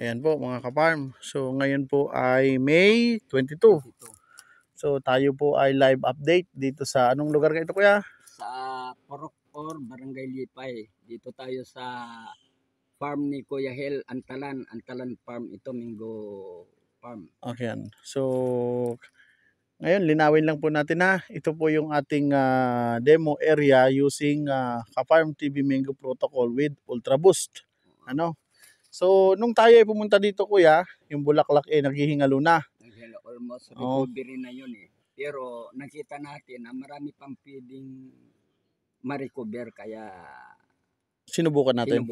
Ayan po mga ka-farm. So ngayon po ay May 22. So tayo po ay live update dito sa anong lugar ka ito kuya? Sa Porok or Barangay Lipay. Dito tayo sa farm ni Kuya Hel, Antalan Farm ito, Mingo Farm. Okay yan. So ngayon linawin lang po natin ha. Ito po yung ating demo area using ka-farm TV Mingo protocol with Ultra Boost. Ano? So nung tayo ay pumunta dito kuya, yung bulaklak naghihingalo na. Almost recovery na yun eh. Pero nakita natin na marami pang pwedeng ma-recover, kaya Sinubukan natin.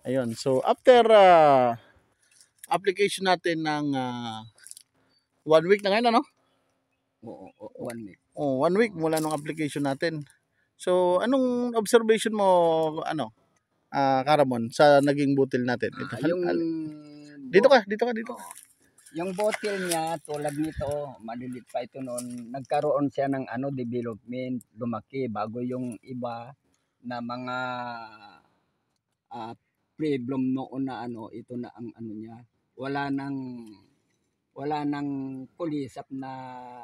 Ayun. So after application natin ng 1 week na ngayon ano? Oo, 1 week. Oh, 1 week mula nung application natin. So anong observation mo Karamon sa naging butil natin? Ito, dito ka. Yung bottle niya, tulad nito, malilit pa ito noon, nagkaroon siya ng development, lumaki, bago yung iba na mga problem noon na ito na ang niya. Wala nang kulisap na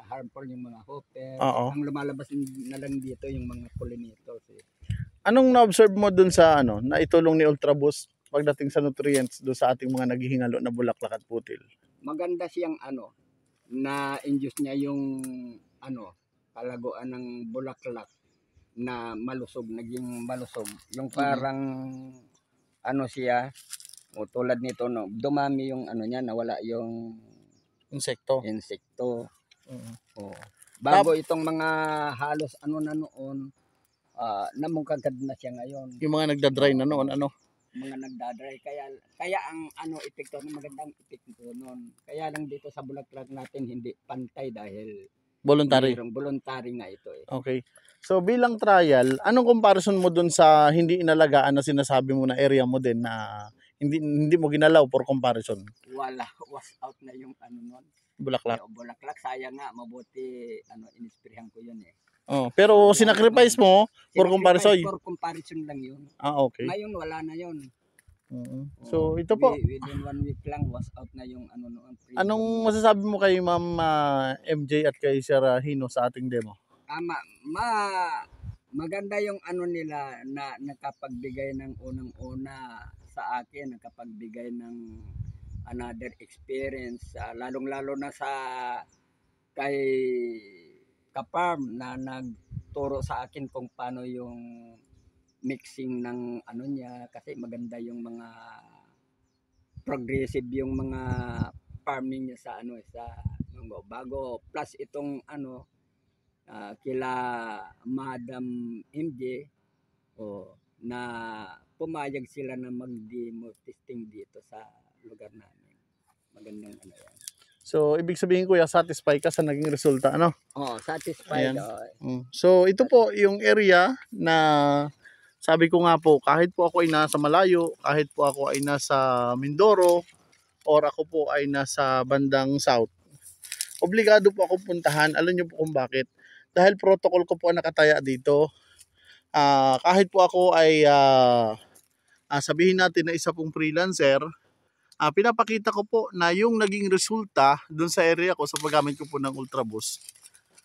harmful yung mga hopper. Ang lumalabas na lang dito yung mga pollinators. Anong na-observe mo dun sa na itulong ni Ultra Boost pagdating sa nutrients do sa ating mga naghihingalo na bulaklak at putil? Maganda siyang na-induce niya yung kalaguan ng bulaklak na malusog, naging malusog. Yung parang siya, tulad nito dumami yung niya, nawala yung insekto. Bago itong mga halos na noon, namungkagad na siya ngayon. Yung mga nagda-dry na noon mga nagdadry, kaya ang epekto, magandang epekto noon. Kaya lang dito sa bulaklak natin hindi pantay dahil voluntary nga ito eh. Okay. So bilang trial, anong comparison mo dun sa hindi inalagaan na sinasabi mo na area mo din na hindi mo ginalaw for comparison? Wala, was out na yung noon. Bulaklak. Bulaklak, sayang nga, mabuti inisprehan ko yun eh. Pero sinacrifice mo for comparison. For comparison lang yun. Okay. Ngayon wala na yun. So ito po, within 1 week lang was out na yung noon. Anong masasabi mo kay Ma'am MJ at kay Sir Hino sa ating demo? Maganda yung nila na nakapagbigay ng unang-una sa akin, nakapagbigay ng another experience, lalong-lalo na sa kay Kaparm na nagturo sa akin kung paano yung mixing ng niya, kasi maganda yung mga progressive yung mga farming niya sa bago, plus itong kila Madam MJ na pumayag sila na mag-demo testing dito sa lugar namin. Magandang yan. So, ibig sabihin kuya, satisfied ka sa naging resulta, satisfied. So, ito po yung area na sabi ko nga po, kahit po ako ay nasa malayo, kahit po ako ay nasa Mindoro, or ako po ay nasa bandang south, obligado po akong puntahan. Alam niyo po kung bakit? Dahil protocol ko po ang nakataya dito. Kahit po ako ay sabihin natin na isa pong freelancer, pinapakita ko po na yung naging resulta dun sa area ko sa paggamit ko po ng Ultra Boost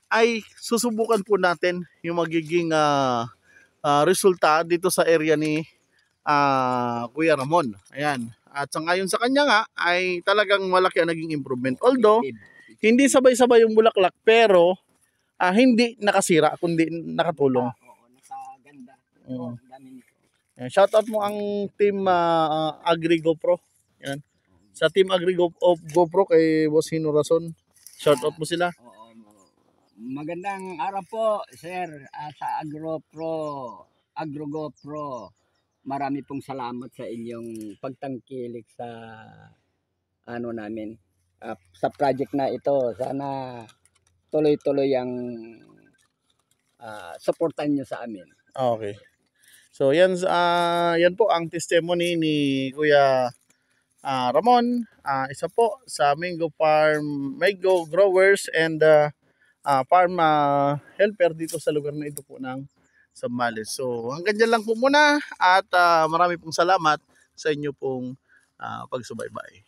ay susubukan po natin yung magiging resulta dito sa area ni Kuya Ramon. Ayan. At sa ngayon sa kanya nga ay talagang malaki ang naging improvement. Although hindi sabay-sabay yung bulaklak, pero hindi nakasira kundi nakatulong. Nakaganda. Shout out mo ang team AgriGoPro. Yan. Sa team AgriGoPro kay Boss Hino Rason. Shout out mo sila. Magandang araw po, sir, sa AgriGoPro. Marami pong salamat sa inyong pagtangkilik sa namin. Sa project na ito. Sana tuloy-tuloy ang supportan nyo sa amin. Okay. So yan po ang testimony ni Kuya Ramon, isa po sa Mingo Growers and farm helper dito sa lugar na ito po ng Zambales. So hanggang dyan lang po muna at marami pong salamat sa inyo pong pagsubaybay.